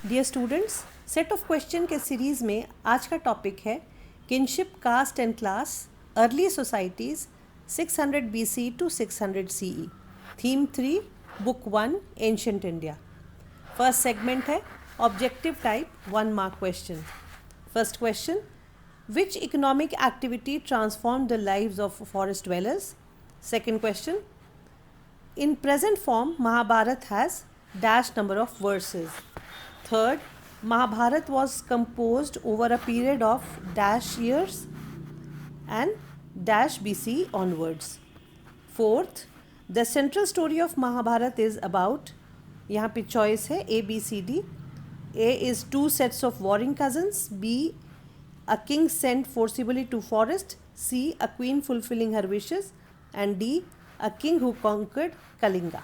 Dear students, set of question के series में आज का टॉपिक है kinship, caste and class, early societies 600 BC to 600 CE। Theme 3, book 1, ancient India. First segment है objective type 1 mark question. First question, which economic activity transform the lives of forest dwellers? Second question, in present form Mahabharata has dash number of verses. Third, Mahabharata was composed over a period of dash years and dash BC onwards. Fourth, the central story of Mahabharata is about, यहाँ पे choice है A, B, C, D. A is 2 sets of warring cousins. B, a king sent forcibly to forest. C, a queen fulfilling her wishes. And D, a king who conquered Kalinga.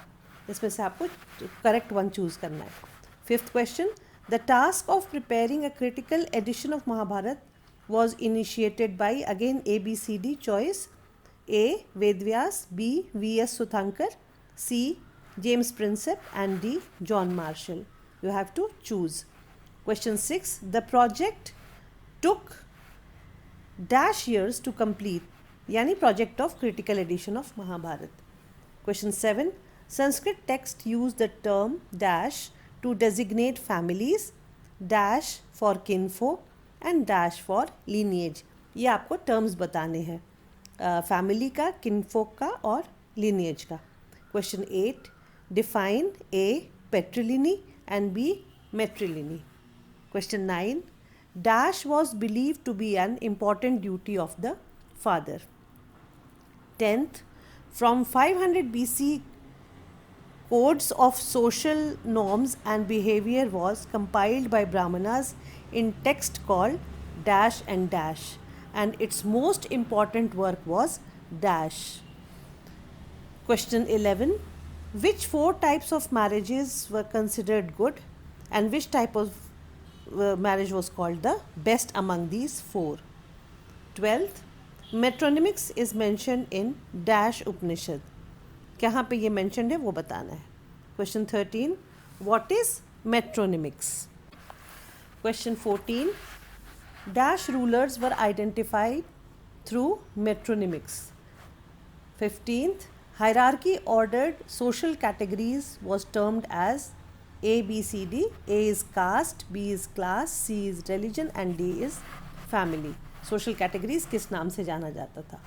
इसमें से आपको correct one choose करना है। Fifth question, the task of preparing a critical edition of Mahabharata was initiated by, again A B C D choice. A Vedavyasa, B V S Sukthankar, C James Prinsep and D John Marshall. You have to choose. Question 6, the project took dash years to complete, यानी project of critical edition of Mahabharata. Question 7, Sanskrit text use the term dash to designate families, dash for kinfolk and dash for lineage. ये आपको terms बताने हैं, family का, kinfolk का और lineage का। Question 8, define A patrilineal and B matrilineal. Question 9, dash was believed to be an important duty of the father. 10th, from 500 BC, codes of social norms and behavior was compiled by Brahmanas in text called dash and dash, and its most important work was dash. Question 11, which 4 types of marriages were considered good and which type of marriage was called the best among these 4? 12th, metronymics is mention in dash Upanishad, कहाँ पे ये mentioned है वो बताना है। Question 13, what is metronymics? Question 14, dash rulers were identified through metronymics. 15th, hierarchy ordered social categories was termed as A, B, C, D. A is caste, B is class, C is religion and D is family. Social categories किस नाम से जाना जाता था?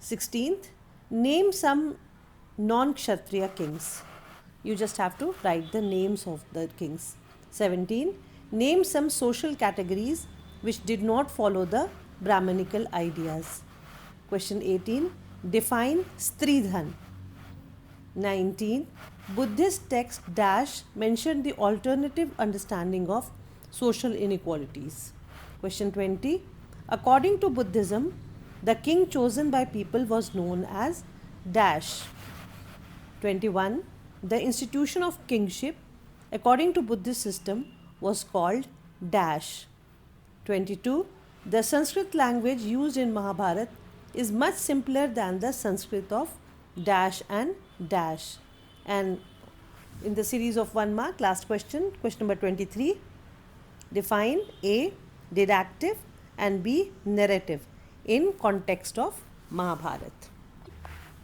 16th, name some non Kshatriya kings, you just have to write the names of the kings. 17, name some social categories which did not follow the brahmanical ideas. Question 18, define stridhan. 19, Buddhist text dash mention the alternative understanding of social inequalities. Question 20, according to Buddhism, the king chosen by people was known as dash. 21, the institution of kingship according to Buddhist system was called dash. 22, the Sanskrit language used in Mahabharata is much simpler than the Sanskrit of dash and dash. And in the series of 1 mark, last question, question number 23, define A didactic and B narrative in context of Mahabharata.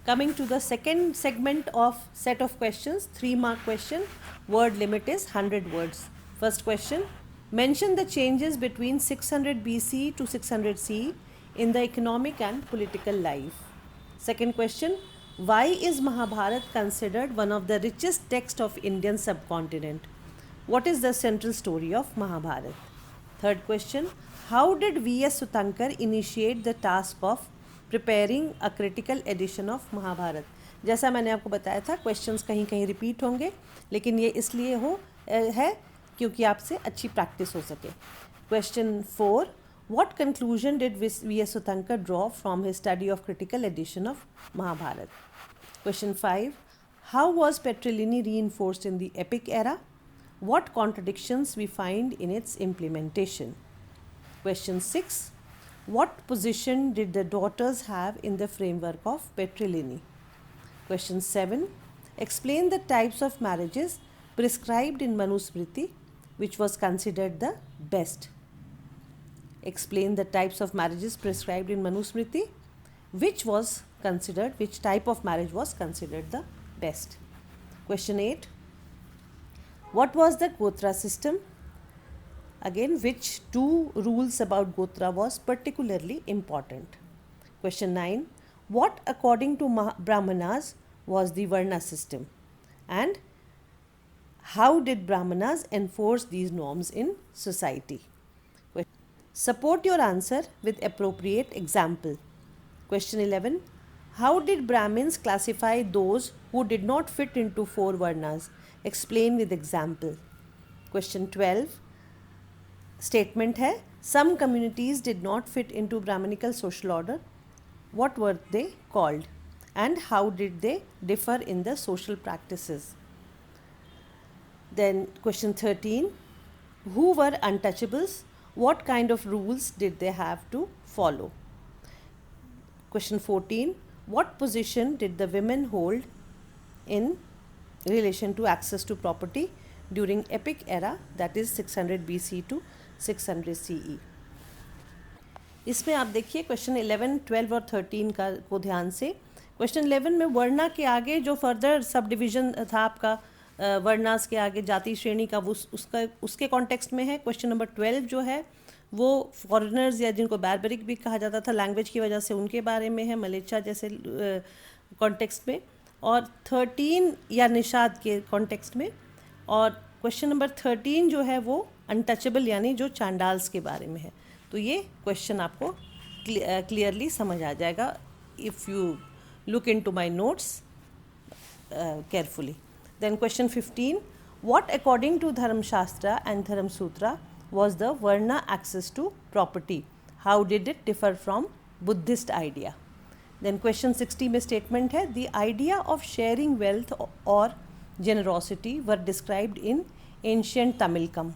Coming to the second segment of set of questions, 3 mark question, word limit is 100 words. First question, mention the changes between 600 BC to 600 CE in the economic and political life. Second question, why is Mahabharata considered one of the richest texts of Indian subcontinent? What is the central story of Mahabharata? Third question, how did V.S. Sutankar initiate the task of preparing a critical edition of Mahabharata? जैसा मैंने आपको बताया था, questions कहीं कहीं repeat होंगे, लेकिन ये इसलिए है क्योंकि आपसे अच्छी practice हो सके। Question 4, what conclusion did V.S. Sutankar draw from his study of critical edition of Mahabharata? Question 5, how was patrilineal reinforced in the epic era? What contradictions we find in its implementation? Question 6, what position did the daughters have in the framework of patrilineal? Question 7, explain the types of marriages prescribed in Manusmriti which was considered the best? Explain the types of marriages prescribed in Manusmriti, which type of marriage was considered the best. Question 8. What was the Gotra system? Again, which two rules about Gotra was particularly important? Question 9. What according to Brahmanas was the Varna system? And how did Brahmanas enforce these norms in society? Support your answer with appropriate example. Question 11. How did Brahmins classify those who did not fit into 4 Varnas? Explain with example. Question 12. Statement है, some communities did not fit into Brahmanical social order. What were they called? And how did they differ in the social practices? Then question 13. Who were untouchables? What kind of rules did they have to follow? Question 14. What position did the women hold in relation to access to property during epic era, that is 600 BC to 600 CE? इसमें आप देखिए question 11, 12 और 13 को ध्यान से. Question 11 में वर्णा के आगे जो फर्दर सब डिवीज़न था आपका वर्णास के आगे जाति श्रेणी का, वो उसके कॉन्टेक्स्ट में है. क्वेश्चन नंबर 12 जो है वो फॉरेनर्स या जिनको बैरबरिक भी कहा जाता था लैंग्वेज की वजह से, उनके बारे में है, मलेच्छा जैसे कॉन्टेक्स्ट में. और 13 या निषाद के कॉन्टेक्स्ट में. और क्वेश्चन नंबर 13 जो है वो अनटचेबल यानी जो चांडाल्स के बारे में है. तो ये क्वेश्चन आपको क्लियरली समझ आ जाएगा if you look into my notes carefully. Then question 15. What according to Dharm Shastra and Dharm Sutra was the Varna access to property? How did it differ from Buddhist idea? Then question 60 में statement है, the idea of sharing wealth or generosity were described in ancient Tamilkam.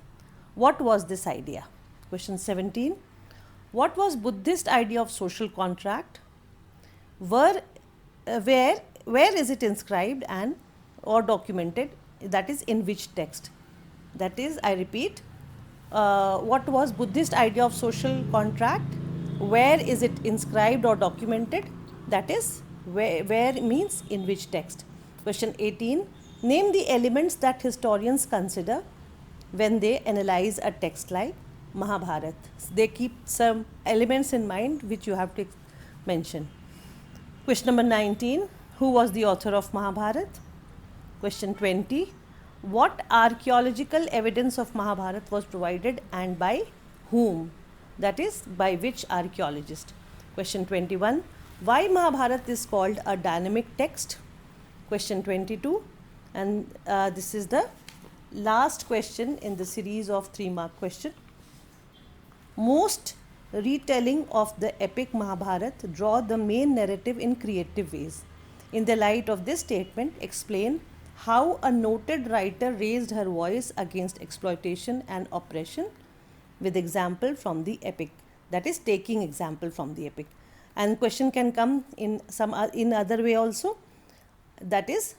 What was this idea? Question 17. What was Buddhist idea of social contract? Where is it inscribed and or documented? That is in which text? That is, I repeat, what was Buddhist idea of social contract? Where is it inscribed or documented? That is, where means in which text? Question 18. Name the elements that historians consider when they analyze a text like Mahabharata. They keep some elements in mind which you have to mention. Question number 19. Who was the author of Mahabharata? Question 20. What archaeological evidence of Mahabharata was provided and by whom? That is, by which archaeologist? Question 21. Why Mahabharata is called a dynamic text? Question 22. And this is the last question in the series of 3-mark question. Most retelling of the epic Mahabharata draw the main narrative in creative ways. In the light of this statement, explain how a noted writer raised her voice against exploitation and oppression with example from the epic. That is, taking example from the epic. And question can come in other way also. That is,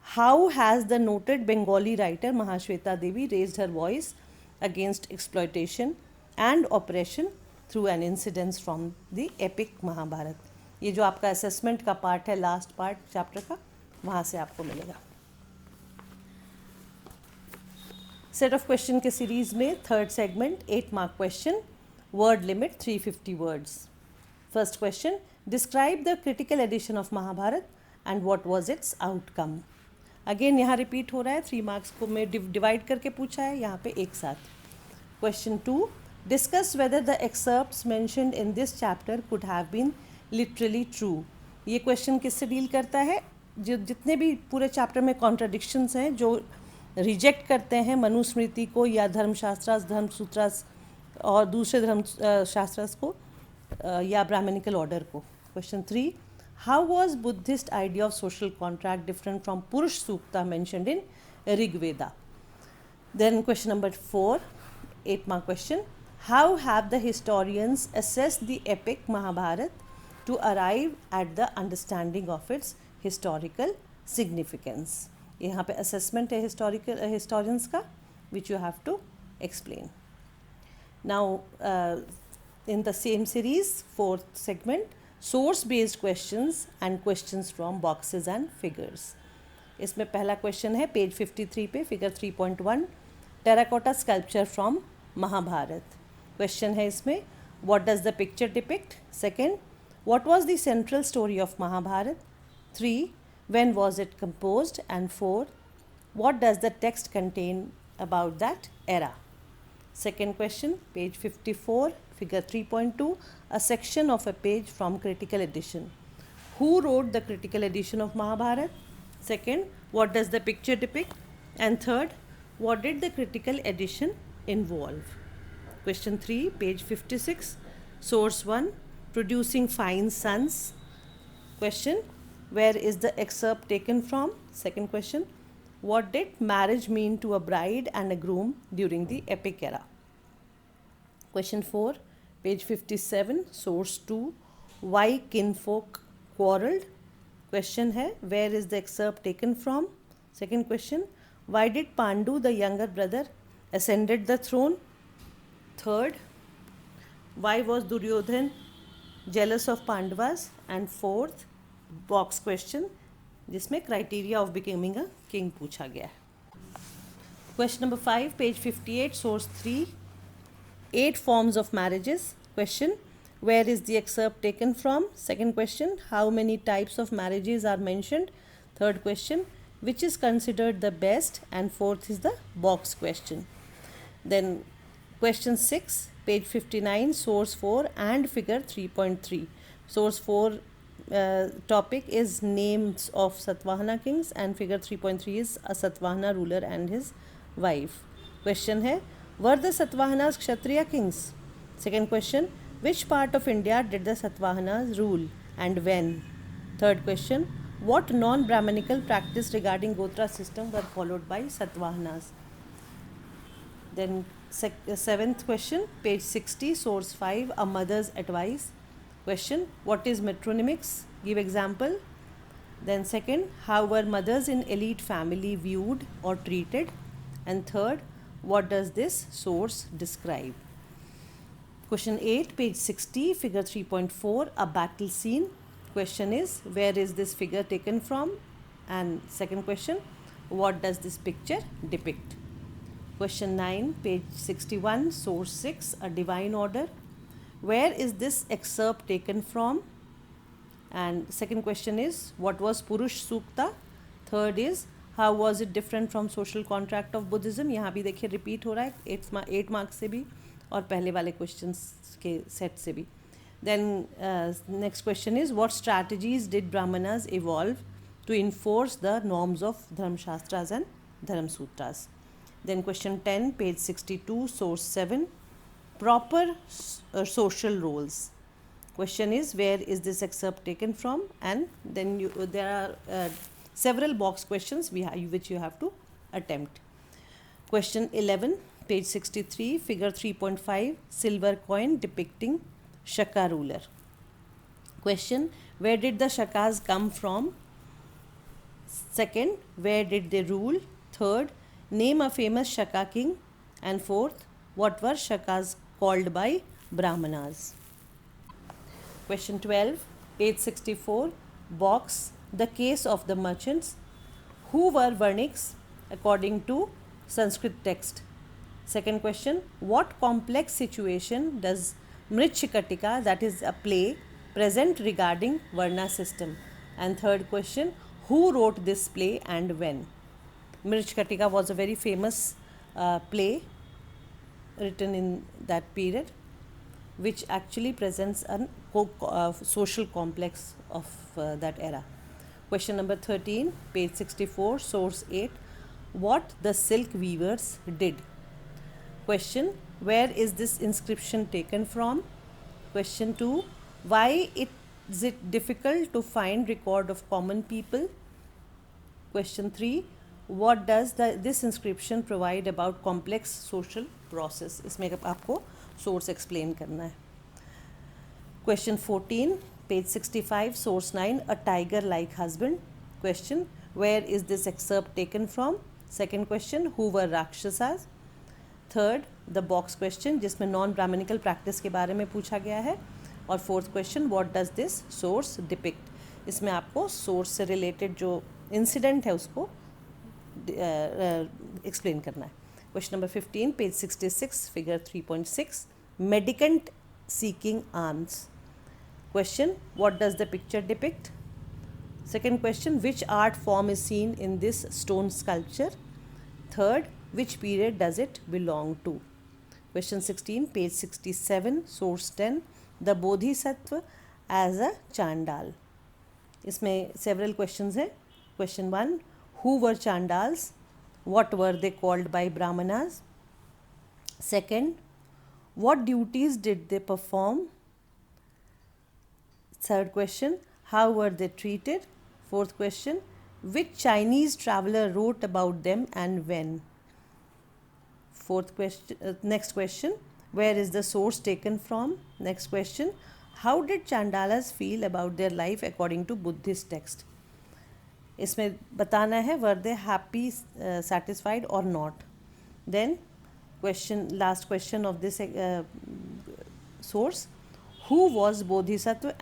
how has the noted Bengali writer Mahashweta Devi raised her voice against exploitation and oppression through an incident from the epic Mahabharata? ये जो आपका assessment का part है, last part chapter का, वहाँ से आपको मिलेगा. सेट ऑफ क्वेश्चन के सीरीज में third segment 8-mark question, word limit 350 words. First question, describe the critical edition of Mahabharata and what was its outcome. Again यहाँ रिपीट हो रहा है, 3 marks को मैं डिवाइड करके पूछा है यहाँ पे एक साथ. Question 2, discuss whether the excerpts mentioned in this chapter could have been literally true. ये क्वेश्चन किससे डील करता है? जो जितने भी पूरे चैप्टर में कॉन्ट्राडिक्शंस हैं, जो रिजेक्ट करते हैं मनुस्मृति को या धर्मशास्त्रास, धर्मसूत्रास और दूसरे धर्म शास्त्रास को या ब्राह्मणिकल ऑर्डर को. Question 3, how was Buddhist idea of social contract different from Purusha Sukta mentioned in Rigveda. Then question number 4, 8-mark question, how have the historians assessed the epic Mahabharata to arrive at the understanding of its historical significance? यहाँ पे assessment है historians का, which you have to explain. Now, in the same series, fourth segment, source based questions and questions from boxes and figures. इसमें पहला question है page 53 पे, figure 3.1, terracotta sculpture from Mahabharata. Question है इसमें, what does the picture depict. Second, what was the central story of Mahabharata. 3, when was it composed. And 4, what does the text contain about that era. Second question, page 54, figure 3.2, a section of a page from critical edition. Who wrote the critical edition of Mahabharata? Second, what does the picture depict? And third, what did the critical edition involve? Question 3, page 56, source 1, producing fine sons. Question, where is the excerpt taken from? Second question, what did marriage mean to a bride and a groom during the epic era? Question 4, page 57, source 2, why kinfolk quarreled. Question है, where is the excerpt taken from? Second question, why did Pandu, the younger brother, ascended the throne? Third, why was Duryodhan jealous of Pandavas? And fourth, box question, जिसमें criteria of becoming a king पूछा गया है. Question number 5, page 58, source 3, 8 forms of marriages. Question, where is the excerpt taken from? Second question, how many types of marriages are mentioned? Third question, which is considered the best? And fourth is the box question. Then question 6, page 59, source 4 and figure 3.3. Source 4 topic is names of Satvahana kings and figure 3.3 is a Satvahana ruler and his wife. Question है, were the Satvahanas Kshatriya kings? Second question, which part of India did the Satvahanas rule and when? Third question, what non-Brahmanical practice regarding Gotra system were followed by Satvahanas? Then seventh question, page 60, source 5, a mother's advice. Question, what is metronymics? Give example. Then second, how were mothers in elite family viewed or treated? And third, what does this source describe? Question 8, page 60, figure 3.4, a battle scene. Question is, where is this figure taken from? And second question, what does this picture depict? Question 9, page 61, source 6, a divine order. Where is this excerpt taken from? And second question is, what was Purush Sukta? Third is, how was it different from social contract of Buddhism? यहाँ भी देखिए repeat हो रहा है 8 marks से भी और पहले वाले क्वेश्चंस के सेट से भी. Then next question is, what strategies did Brahmanas evolve to enforce the norms of Dharmashastras and Dharamsutras? Then question 10, page 62, source 7, proper social roles. Question is, where is this excerpt taken from? And then there are several box questions which you have to attempt. Question 11, page 63, figure 3.5, silver coin depicting Shaka ruler. Question, where did the Shakas come from? Second, where did they rule? Third, name a famous Shaka king. And fourth, what were Shakas called by Brahmanas? Question 12, page 64, box, the case of the merchants. Who were Varniks according to Sanskrit text? Second question, what complex situation does Mritshikatika, that is a play, present regarding Varna system? And third question, who wrote this play and when? Mritshikatika was a very famous play written in that period, which actually presents a social complex of that era. Question number 13, page 64, source 8, what the silk weavers did. Question, where is this inscription taken from? Question 2, why is it difficult to find record of common people? Question 3, what does this inscription provide about complex social process? इसमें आपको source explain करना है. Question 14, page 65, source 9, a tiger like husband. Question, where is this excerpt taken from? Second question, who were Rakshasas? Third, the box question जिसमें non Brahminical practice के बारे में पूछा गया है. और fourth question, what does this source depict? इसमें आपको सोर्स से रिलेटेड जो इंसिडेंट है उसको एक्सप्लेन करना है. Question number 15, page 66, figure 3.6, mendicant seeking alms. Question, what does the picture depict? Second question, which art form is seen in this stone sculpture? Third, which period does it belong to? Question 16, page 67, source 10, the Bodhisattva as a Chandal. इसमें several questions है. Question 1, who were Chandals? What were they called by Brahmanas? Second, what duties did they perform? Third question, how were they treated? Fourth question, which Chinese traveler wrote about them and when? Next question, where is the source taken from? Next question, how did Chandalas feel about their life according to Buddhist text? इसमें बताना है were they happy, satisfied or not. Then last question of this source, who was Bodhisattva,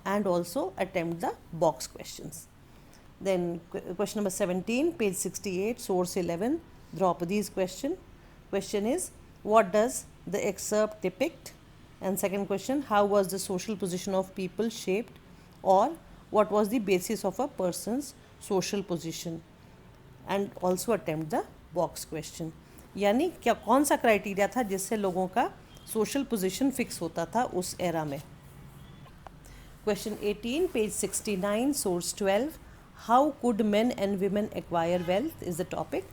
and also attempt the box questions. Then question number 17, page 68, source 11, Draupadi's question. Question is, what does the excerpt depict? And second question, how was the social position of people shaped, or what was the basis of a person's social position? And also attempt the box question. यानी क्या कौन सा criteria था जिससे लोगों का social position fix होता था उस एरा में. Question 18, page 69, source 12, how could men and women acquire wealth is the topic.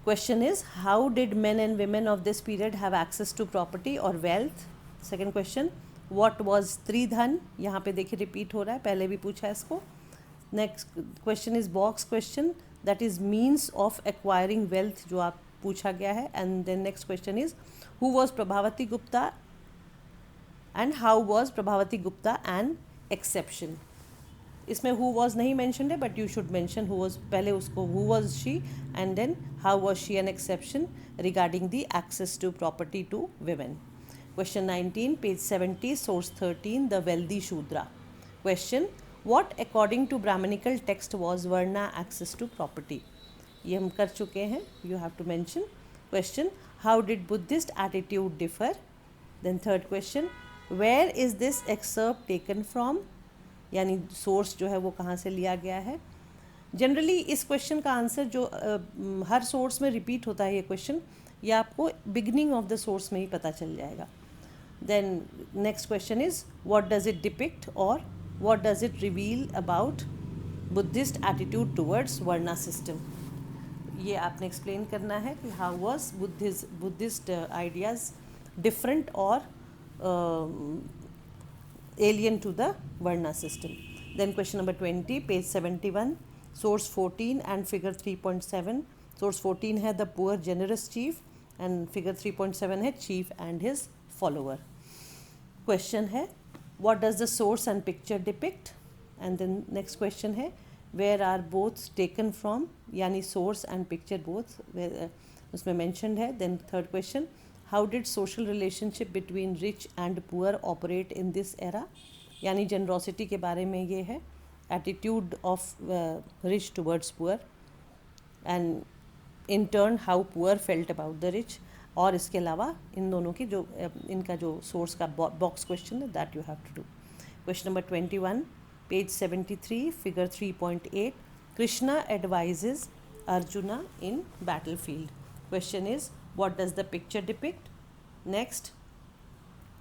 Question is, how did men and women of this period have access to property or wealth? Second question, what was त्रिधन? यहाँ पे देखिए repeat हो रहा है, पहले भी पूछा है इसको. Next question is box question, that is means of acquiring wealth जो आप पूछा गया है. And then next question is, who was Prabhavati Gupta and how was Prabhavati Gupta an exception? इसमें who was नहीं mentioned है, but you should mention who was. पहले उसको who was she and then how was she an exception regarding the access to property to women. Question 19, page 70, source 13, the wealthy Shudra. Question, what according to Brahmanical text was Varna access to property? ये हम कर चुके हैं, you have to mention. Question, how did Buddhist attitude differ? Then third question, where is this excerpt taken from? यानी source जो है वो कहाँ से लिया गया है. जनरली इस क्वेश्चन का आंसर जो हर सोर्स में रिपीट होता है ये क्वेश्चन, ये आपको बिगनिंग ऑफ द सोर्स में ही पता चल जाएगा. Then next question is, what does it depict और what does it reveal about Buddhist attitude towards varna system. ये आपने एक्सप्लेन करना है कि how was Buddhist ideas different और alien to the Varna system. Then question number 20, page 71, source 14 and figure 3.7. Source 14 है the poor generous chief and figure 3.7 है chief and his follower. Question है, what does the source and picture depict? And then next question है, where are both taken from? यानी source and picture both उसमें mentioned है. Then third question, how did social relationship between rich and poor operate in this era? यानी generosity के बारे में ये है, attitude of rich towards poor and in turn how poor felt about the rich. और इसके अलावा इन दोनों की जो इनका जो source का box question है that you have to do. Question number 21, page 73, figure 3.8, Krishna advises Arjuna in battlefield. Question is, what does the picture depict? Next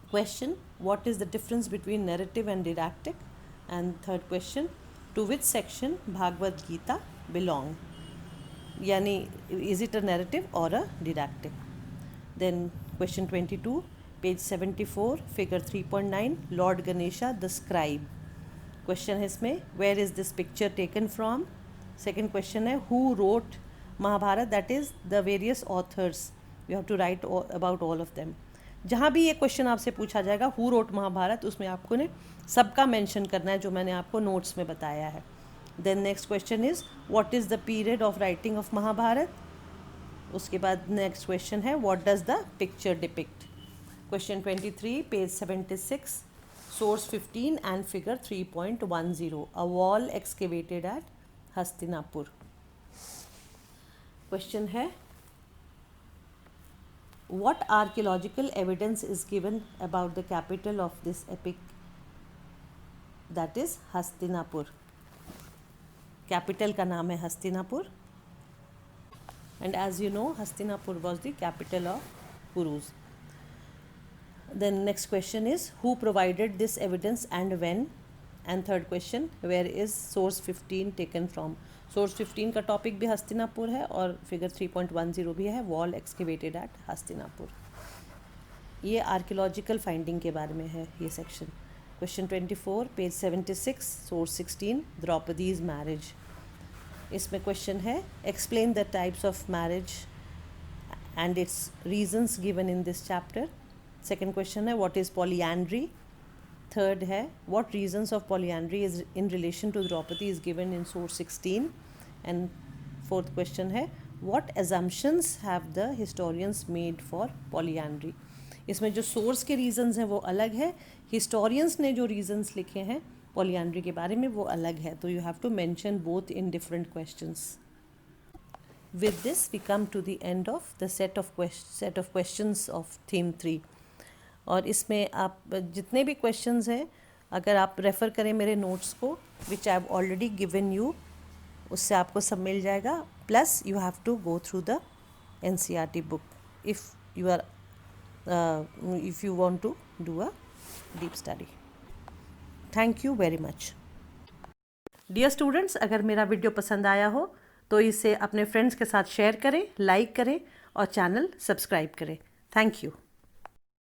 question, what is the difference between narrative and didactic? And third question, to which section Bhagavad Gita belong? Yani, is it a narrative or a didactic? Then question 22, page 74, figure 3.9, Lord Ganesha the scribe. Question है इसमें, where is this picture taken from? Second question है, who wrote Mahabharata? That is the various authors. You have to write about all of them. जहाँ भी ये question आपसे पूछा जाएगा who wrote Mahabharat, उसमें आपको ने सबका मेंशन करना है जो मैंने आपको नोट्स में बताया है. Then next question is what is the period of writing of Mahabharata. उसके बाद नेक्स्ट क्वेश्चन है what does the picture depict. Question 23 page 76, source 15 and figure 3.10, a wall excavated at Hastinapur. Question है what archaeological evidence is given about the capital of this epic, that is Hastinapur. Capital का नाम है Hastinapur, and as you know Hastinapur was the capital of Kurus. Then next question is who provided this evidence and when, and third question where is source 15 taken from. Source 15 का topic भी हस्तिनापुर है और figure 3.10 भी है, wall excavated at Hastinapur. ये archaeological finding के बारे में है ये section. Question 24 page 76, source 16, Draupadi's marriage. इसमें क्वेश्चन है explain the types of marriage and it's reasons given in this chapter. Second question है व्हाट इज़ पॉलीएंड्री. थर्ड है what reasons of polyandry is in relation to Draupadi is given in source 16. And fourth question है what assumptions have the historians made for polyandry. इसमें जो source के reasons हैं वो अलग है, हिस्टोरियंस ने जो रीजंस लिखे हैं पॉलीएंड्री के बारे में वो अलग है, तो you have to mention both in different questions. With this we come to the end of the set of questions of theme 3. और इसमें आप जितने भी क्वेश्चंस हैं अगर आप रेफ़र करें मेरे नोट्स को which I have already given you, उससे आपको सब मिल जाएगा. Plus you have to go through the NCERT book if you want to do a deep study. Thank you very much. Dear students, अगर मेरा वीडियो पसंद आया हो तो इसे अपने फ्रेंड्स के साथ शेयर करें, लाइक करें और चैनल सब्सक्राइब करें. Thank you.